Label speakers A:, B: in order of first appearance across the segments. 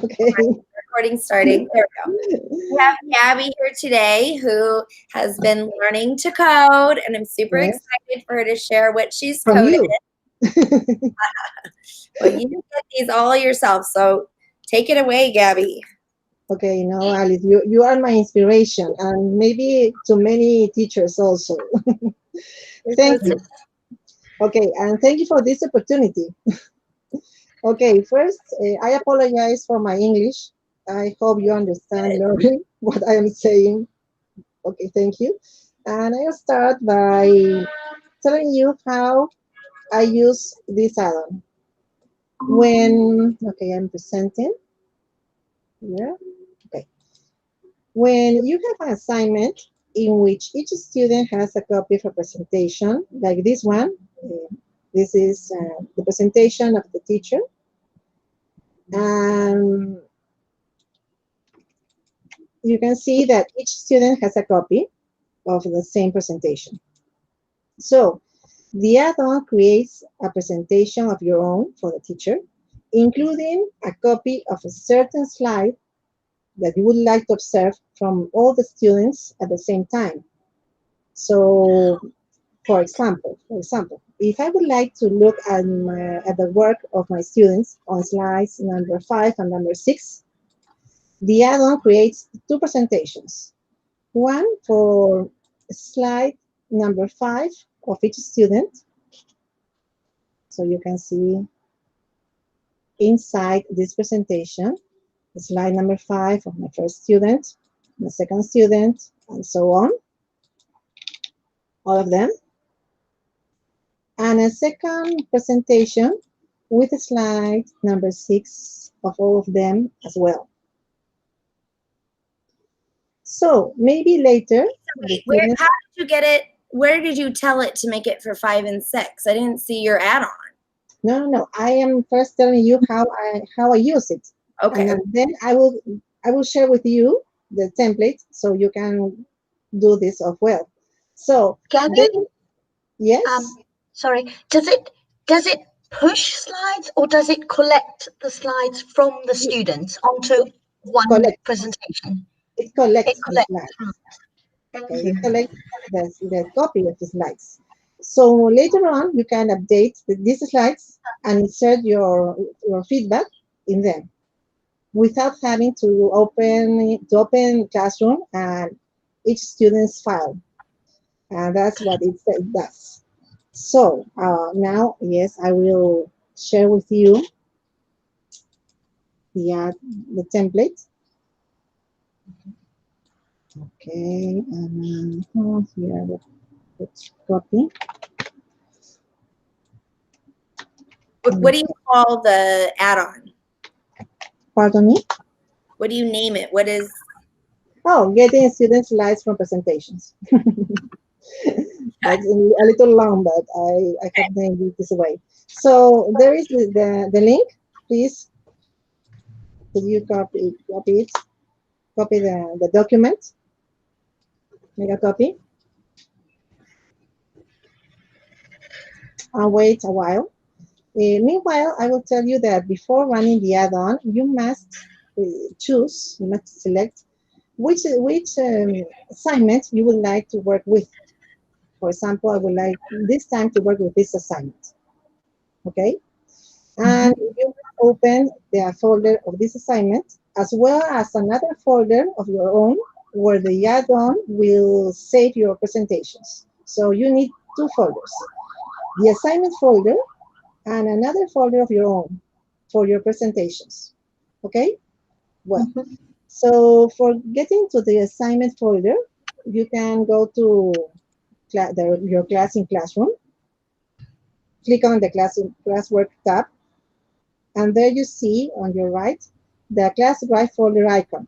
A: Okay.
B: Recording starting. There we go. We have Gabby here today who has been learning to code, and I'm super excited for her to share what she's
A: From
B: coded.
A: you.
B: Well, you get these all yourself, so take it away, Gabby.
A: Okay, no, Alice, you are my inspiration, and maybe to many teachers also. Thank you. Okay, and thank you for this opportunity. Okay, first, I apologize for my English. I hope you understand, Lauren, what I am saying. Okay, thank you. And I'll start by telling you how I use this add-on. Okay, I'm presenting. Yeah, okay. When you have an assignment in which each student has a copy of a presentation, like this one, this is the presentation of the teacher. And you can see that each student has a copy of the same presentation. So the add-on creates a presentation of your own for the teacher, including a copy of a certain slide that you would like to observe from all the students at the same time. So, for example, if I would like to look at the work of my students on slides number 5 and number 6, the add-on creates two presentations. One for slide number 5 of each student. So you can see inside this presentation, slide number 5 of my first student, the second student, and so on, all of them. And a second presentation with slide number 6 of all of them as well. So maybe later.
B: How did you get it? Where did you tell it to make it for 5 and 6? I didn't see your add-on.
A: No. I am first telling you how I use it.
B: Okay.
A: And then I will share with you the template so you can do this as well. So
C: Gabby?
A: Yes.
C: Sorry. Does it push slides, or does it collect the slides from the students onto one presentation?
A: It collects the slides. Okay, it collects the copy of the slides. So later on, you can update these slides and insert your feedback in them without having to open Classroom and each student's file. And that's what it does. So now, yes, I will share with you the template. Okay, and here let's copy.
B: What do you call the add-on?
A: Pardon me?
B: What do you name it? What is?
A: Oh, getting student slides from presentations. That's a little long, but I have named it this way. So there is the link. Please, could you copy it? Copy the document. Make a copy. And wait a while. Meanwhile, I will tell you that before running the add-on, you must choose, you must select which assignment you would like to work with. For example, I would like this time to work with this assignment. Okay? And you will open the folder of this assignment, as well as another folder of your own, where the add-on will save your presentations. So you need two folders. The assignment folder and another folder of your own for your presentations. Okay? Well, so for getting to the assignment folder, you can go to your class in Classroom. Click on the classwork tab, and there you see on your right the class drive folder icon.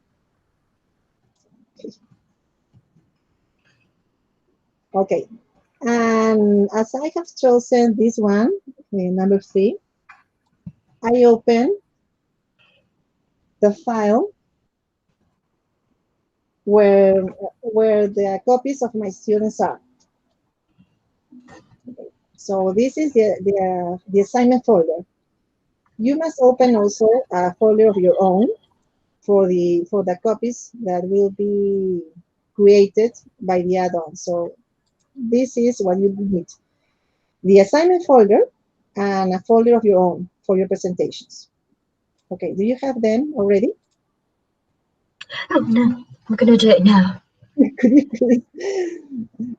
A: Okay, and as I have chosen this one, number 3, I open the file where the copies of my students are. So this is the assignment folder. You must open also a folder of your own for the copies that will be created by the add-on. So this is what you need: the assignment folder and a folder of your own for your presentations. Okay, do you have them already?
C: Oh no, I'm going to do it now.
A: Could you please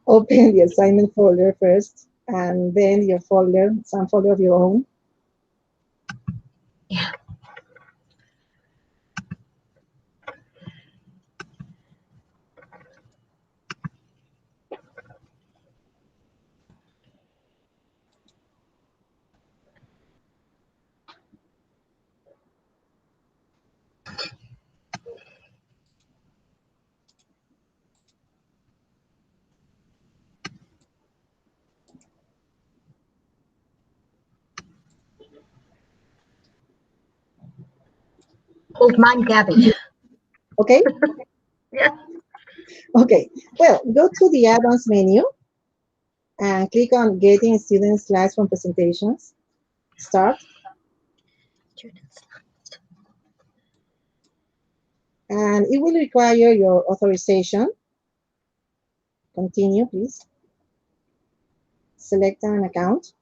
A: open the assignment folder first, and then your folder, some folder of your own?
C: Yeah. Hold mine, Gabby.
A: Okay.
C: Yeah.
A: Okay. Well, go to the add-ons menu and click on Getting Student Slides from Presentations. Start. And it will require your authorization. Continue, please. Select an account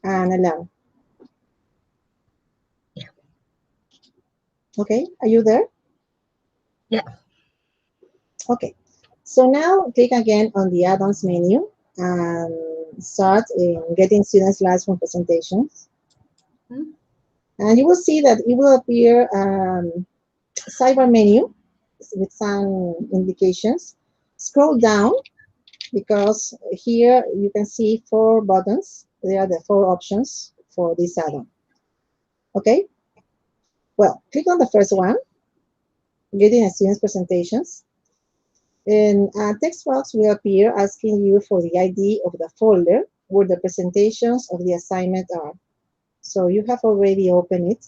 A: and allow.
C: Yeah.
A: Okay, are you there?
C: Yeah.
A: Okay, so now click again on the add-ons menu and start in Getting Student Slides from Presentations.
C: Hmm.
A: And you will see that it will appear sidebar menu with some indications. Scroll down, because here you can see 4 buttons. They are the 4 options for this add-on. Okay, well, click on the first one, Getting a Student's Presentations. And a text box will appear asking you for the ID of the folder where the presentations of the assignment are. So you have already opened it.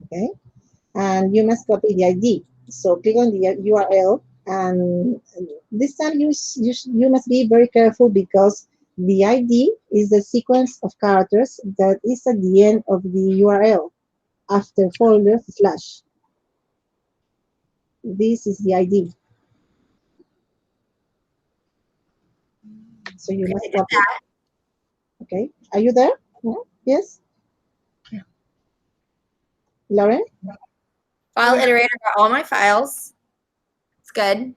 A: Okay, and you must copy the ID. So click on the URL, and this time you must be very careful, because the ID is the sequence of characters that is at the end of the URL after folder slash. This is the ID. So you must copy it. Okay, are you there? No? Yes?
C: Yeah.
A: Lauren?
B: File iterator got all my files. It's good.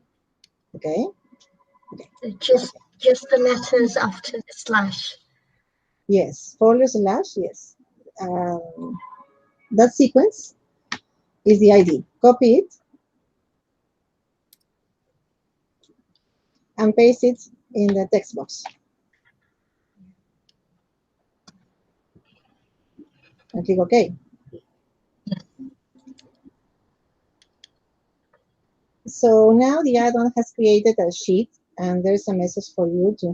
A: Okay.
C: Just the letters after the slash.
A: Yes, folder slash, yes. That sequence is the ID. Copy it and paste it in the text box. And click OK. So now the add-on has created a sheet, and there's a message for you to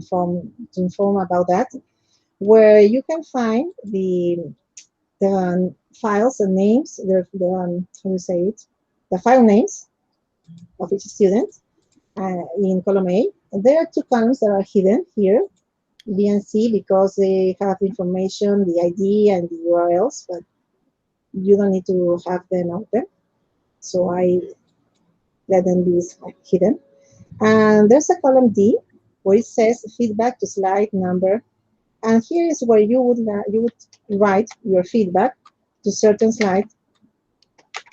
A: inform about that, where you can find the files and names, how do you say it? The file names of each student in column A. And there are 2 columns that are hidden here, B and C, because they have information, the ID and the URLs, but you don't need to have them open. So I let them be hidden. And there's a column D where it says feedback to slide number. And here is where you would write your feedback to certain slide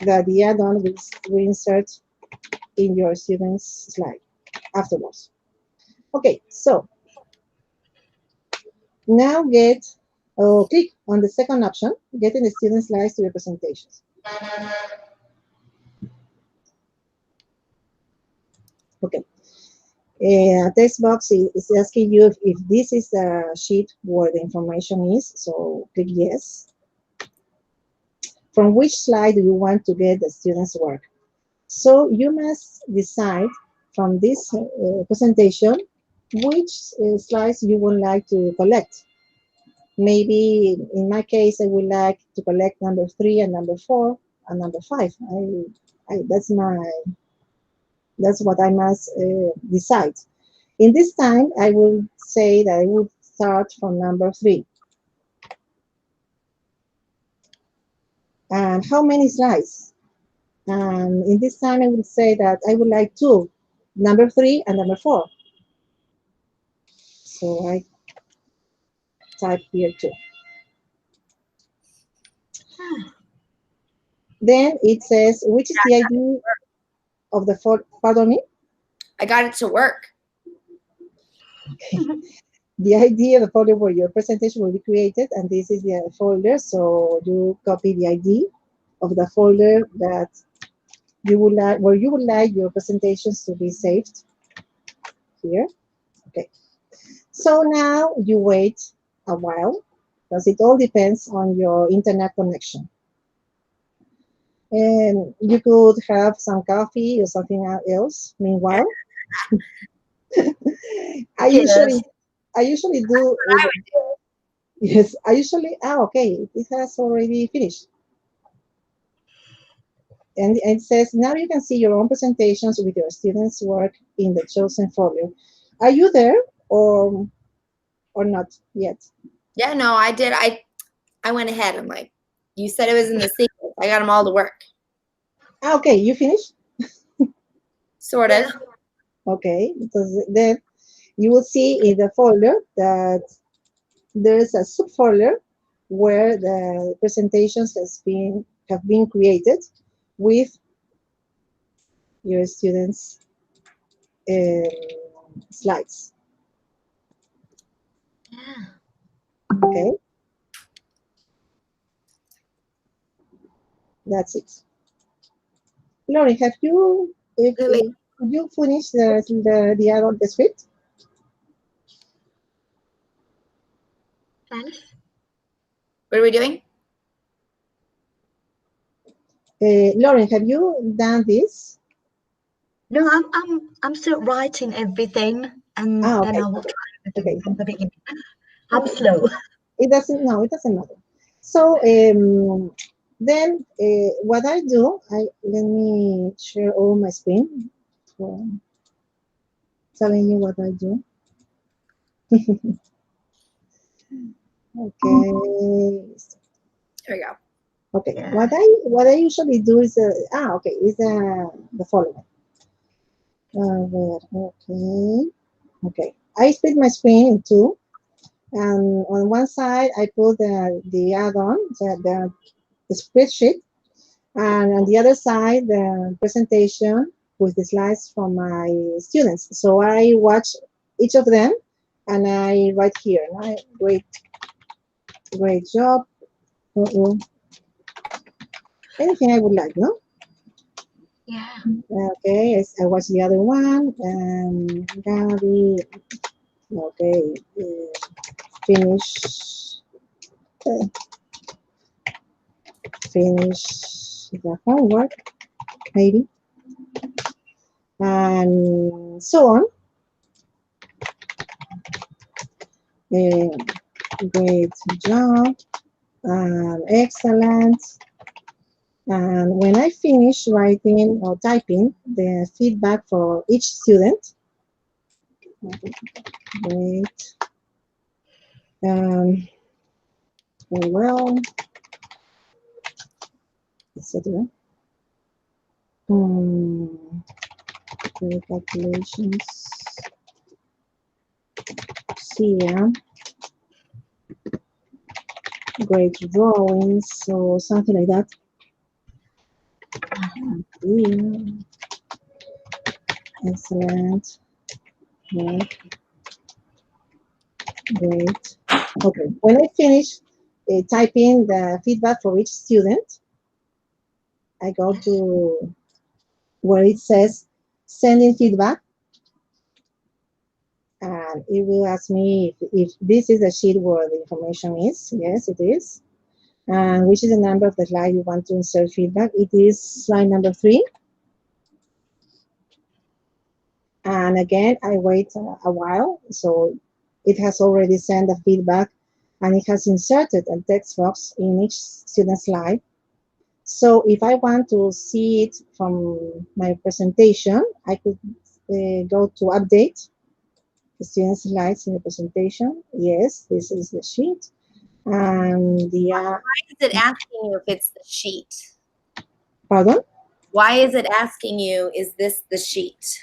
A: that the add-on will insert in your student's slide afterwards. Okay, so now click on the second option, getting the student slides to your presentations. Okay. A text box is asking you if this is a sheet where the information is, so click yes. From which slide do you want to get the student's work? So you must decide from this presentation which slides you would like to collect. Maybe in my case, I would like to collect number 3 and number 4 and number 5. That's what I must decide. In this time, I will say that I would start from number 3. and how many slides. And in this time, I would say that I would like two, number 3 and number 4. So I type here too. Then it says, which is the ID of the folder? Pardon me?
B: I got it to work.
A: Okay. The ID of the folder where your presentation will be created, and this is the folder. So you copy the ID of the folder that you would like, where you would like your presentations to be saved. Here. Okay. So now you wait a while, because it all depends on your internet connection. And you could have some coffee or something else. Meanwhile, I
C: Yes.
A: usually do. Yes, I usually. Okay, it has already finished. And it says now you can see your own presentations with your students' work in the chosen folder. Are you there or not yet?
B: Yeah, no, I did. I went ahead. I'm like, you said it was in the sequence. I got them all to work.
A: Okay, you finished?
B: Sort of.
A: Okay, because then you will see in the folder that there's a subfolder where the presentations have been created with your students' slides.
C: Yeah.
A: Okay, that's it. Lauren, have you could you finish the adult the script?
C: Alice?
B: What are we doing?
A: Lauren, have you done this?
C: No, I'm still writing everything, and then
A: Okay,
C: I will try everything
A: okay.
C: from the beginning. I'm slow.
A: It doesn't. No, it doesn't matter. So then what I do, let me share all my screen for telling you what I do. Okay.
B: Here we go.
A: Okay.
C: Yeah.
A: What I usually do is okay is the following. Okay. Okay. I split my screen in two, and on one side I put the add-on, the spreadsheet, and on the other side the presentation with the slides from my students. So I watch each of them and I write here. Great job. Anything I would like, no?
C: Yeah.
A: Okay, I watch the other one. Gaby, okay, finish, uh, finish the homework, maybe, and so on. Uh, Great job, excellent. And when I finish writing or typing the feedback for each student, great, very well, etc. Great calculations. See, yeah. Great drawings or something like that. Yeah. Excellent. Great. Great. Okay. When I finish typing the feedback for each student, I go
C: Yes.
A: to where it says sending feedback, and it will ask me if this is the sheet where the information is. Yes, it is. And which is the number of the slide you want to insert feedback. It is slide number 3. And again, I wait a while. So it has already sent the feedback and it has inserted a text box in each student slide. So if I want to see it from my presentation, I could go to update the student slides in the presentation. Yes, this is the sheet. And the
B: Why is it asking you if it's the sheet?
A: pardon?
B: Why is it asking you, is this the sheet?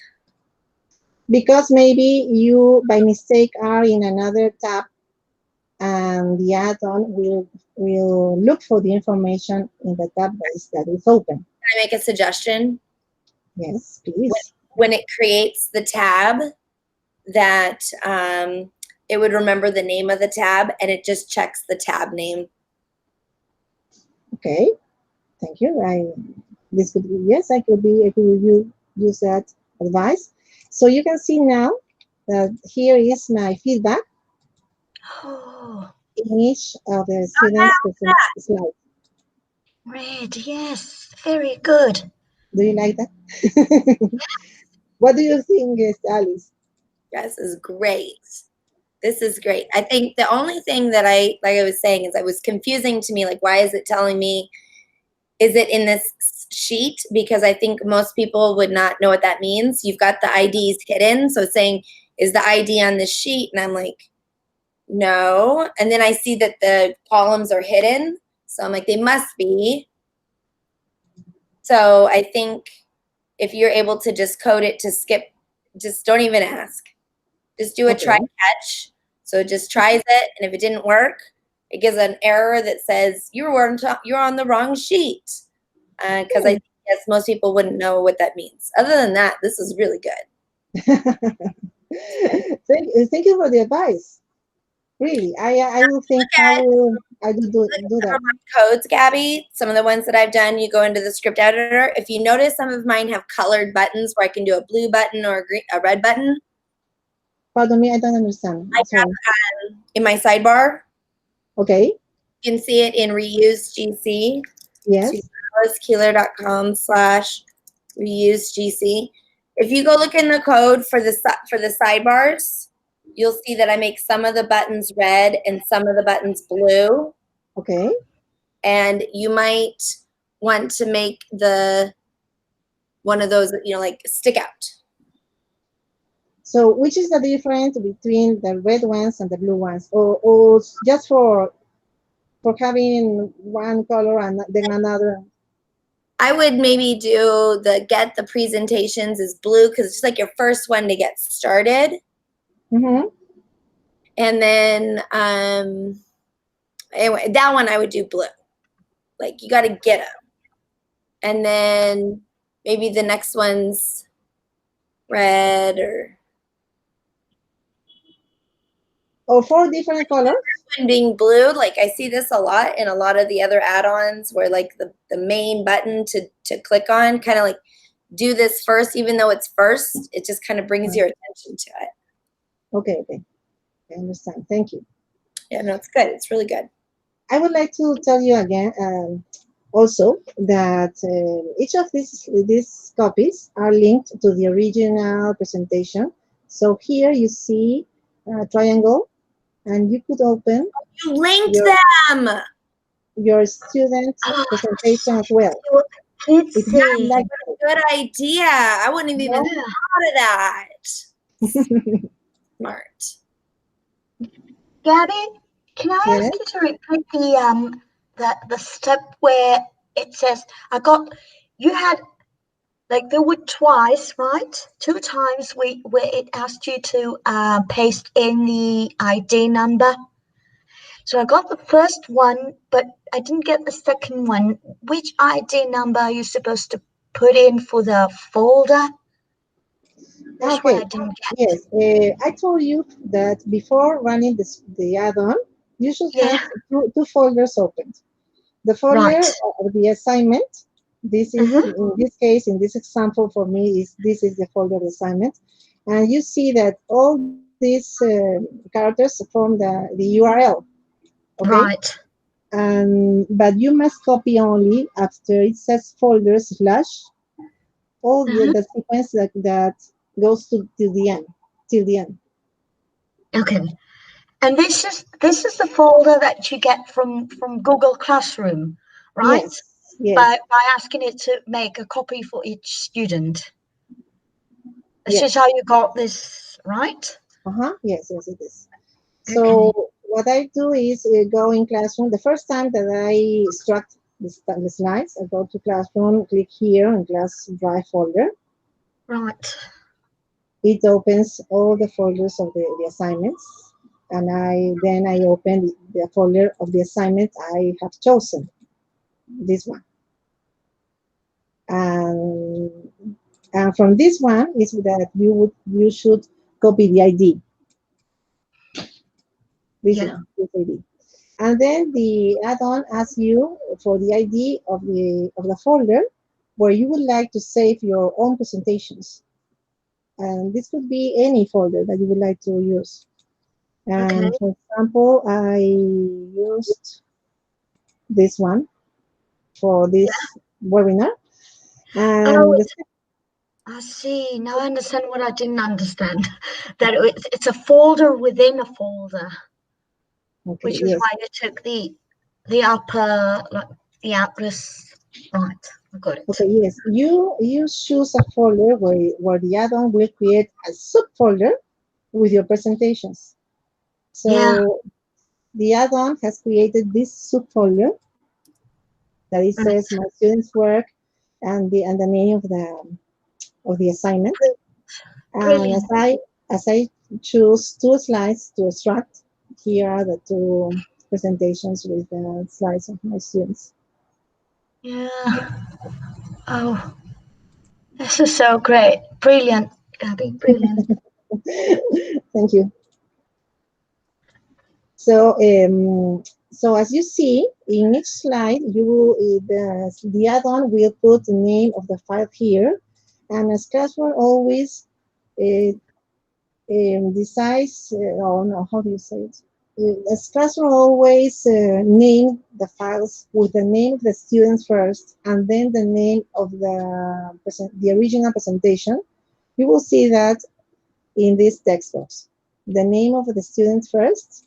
A: Because maybe you by mistake are in another tab, and the add-on will look for the information in the database that is open.
B: Can I make a suggestion?
A: Yes, please.
B: When it creates the tab, that it would remember the name of the tab and it just checks the tab name.
A: Okay, thank you. This could be, yes, I could use that advice. So you can see now that here is my feedback
C: Oh,
A: in each of the students' slides.
C: red, yes, very good.
A: Do you like that? What do you think, Alice?
B: Yes, is great. This is great. I think the only thing that I was saying is, I was confusing to me, like, why is it telling me, is it in this sheet? Because I think most people would not know what that means. You've got the IDs hidden. So it's saying, is the ID on this sheet? And I'm like, no. And then I see that the columns are hidden. So I'm like, they must be. So I think if you're able to just code it to skip, just don't even ask. Just do a try catch. So it just tries it, and if it didn't work, it gives an error that says you're on the wrong sheet. Because I guess most people wouldn't know what that means. Other than that, this is really good.
A: Thank you for the advice. Really, I will think how I will do that.
B: Codes, Gabby, some of the ones that I've done, you go into the script editor. If you notice, some of mine have colored buttons where I can do a blue button or a red button.
A: Pardon me, I don't understand.
B: I have in my sidebar.
A: Okay.
B: You can see it in reuse GC.
A: Yes.
B: Keeler.com/reuse GC. If you go look in the code for the sidebars, you'll see that I make some of the buttons red and some of the buttons blue.
A: Okay.
B: And you might want to make one of those, like stick out.
A: So which is the difference between the red ones and the blue ones? Or just for having one color and then another?
B: I would maybe do get the presentations is blue, because it's just like your first one to get started.
A: Mm-hmm.
B: And then anyway, that one I would do blue. Like, you got to get them. And then maybe the next one's red
A: or 4 different colors.
B: One being blue, like I see this a lot in a lot of the other add-ons, where like the main button to click on, kind of like do this first, even though it's first, it just kind of brings your attention to it.
A: Okay, I understand. Thank you.
B: Yeah, no, it's good. It's really good.
A: I would like to tell you again also that each of these copies are linked to the original presentation. So here you see a triangle, and you could open.
B: You linked them.
A: Your student presentation as well.
B: It's like a good idea. I wouldn't have even thought of that. Smart.
C: Gabby, can I ask you to repeat the step where it says you had, like, there were twice, right? 2 times where it asked you to paste in the ID number. So I got the first one, but I didn't get the second one. Which ID number are you supposed to put in for the folder? That's what I didn't get.
A: Yes, I told you that before running the add-on, you should have two folders opened. The folder of the assignment. This is in this case, in this example for me, this is the folder of assignment, and you see that all these characters form the URL. Okay.
C: Right.
A: But you must copy only after it says folder / all the sequence that goes to the end, till the end.
C: Okay. And this is the folder that you get from Google Classroom, right?
A: Yes.
C: By asking it to make a copy for each student. This is how you got this, right?
A: Yes, it is. So what I do is go in Classroom. The first time that I extract the slides, I go to Classroom, click here on Class Drive folder.
C: Right.
A: It opens all the folders of the assignments, and then I open the folder of the assignment I have chosen, this one. And from this one is that you should copy the ID. This
C: Yeah.
A: one, this ID. And then the add-on asks you for the ID of the folder where you would like to save your own presentations. And this could be any folder that you would like to use.
C: Okay.
A: And for example, I used this one for this webinar.
C: Oh,
A: And
C: I see. Now I understand what I didn't understand. That it's a folder within a folder,
A: okay,
C: which is
A: yes.
C: why you took the upper, like the address. Right, I got it.
A: Okay, yes. You choose a folder where the add-on will create a subfolder with your presentations.
C: Yeah,
A: So the add-on has created this subfolder that it
C: right.
A: says my students' work and the name of the assignment. And
C: Brilliant.
A: as I choose two slides to extract, here are the two presentations with the slides of my students.
C: Yeah. Oh, this is so great. Brilliant, Gabby. Brilliant.
A: Thank you. So, so as you see, in each slide, the add-on will put the name of the file here, and as Classroom always uh, decides, oh no, how do you say it? As Classroom always name the files with the name of the students first, and then the name of the original presentation. You will see that in this text box, the name of the student first,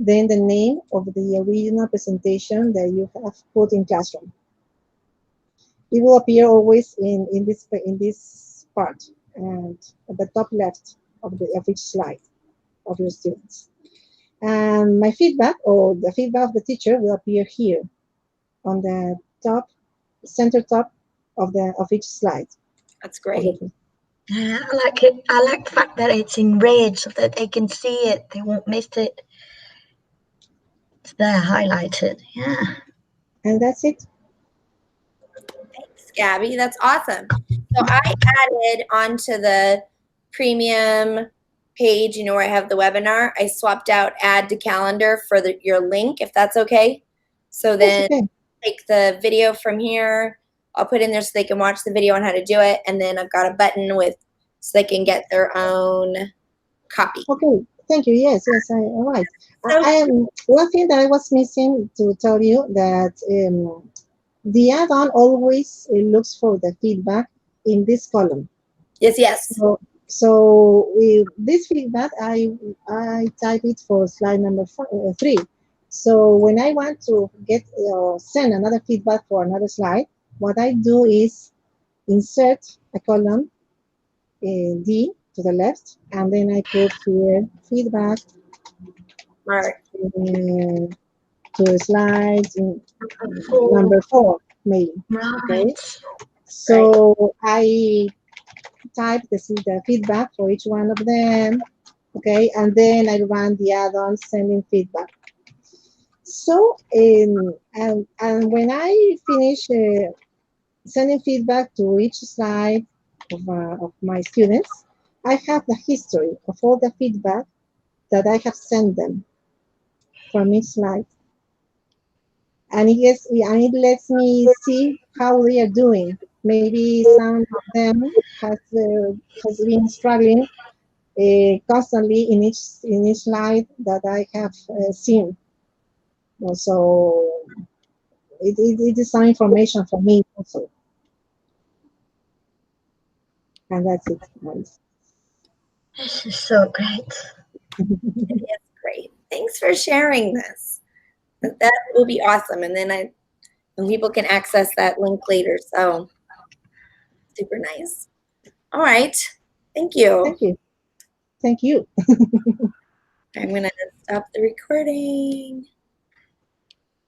A: then the name of the original presentation that you have put in Classroom. It will appear always in this part and at the top left of each slide of your students. And my feedback or the feedback of the teacher will appear here on the center top of each slide.
B: That's great.
C: Yeah, I like it. I like the fact that it's in red so that they can see it. They won't miss it. It's there highlighted. Yeah.
A: And that's it.
B: Thanks, Gabby. That's awesome. So I added onto the premium page, you know, where I have the webinar, I swapped out add to calendar for your link, if that's okay. So then
A: Okay.
B: take the video from here, I'll put in there so they can watch the video on how to do it. And then I've got a button so they can get their own copy.
A: Okay. Thank you. Yes. All right.
B: So
A: One thing that I was missing to tell you that the add-on always looks for the feedback in this column.
B: yes.
A: So with this feedback, I type it for slide number 3. So when I want to send another feedback for another slide, what I do is insert a column D to the left, and then I put here feedback
B: Right.
A: to slide number 4, maybe. Okay.
C: Right.
A: So I type the feedback for each one of them, okay, and then I run the add-on sending feedback. So, and when I finish sending feedback to each slide of my students, I have the history of all the feedback that I have sent them from each slide. And it lets me see how they are doing. Maybe some of them has been struggling constantly in each slide that I have seen. So it is some information for me also. And that's it, guys.
C: This is so great.
B: It is great. Thanks for sharing this. That will be awesome. And then people can access that link later. So super nice. All right. Thank you.
A: Thank you. Thank you.
B: I'm going to stop the recording.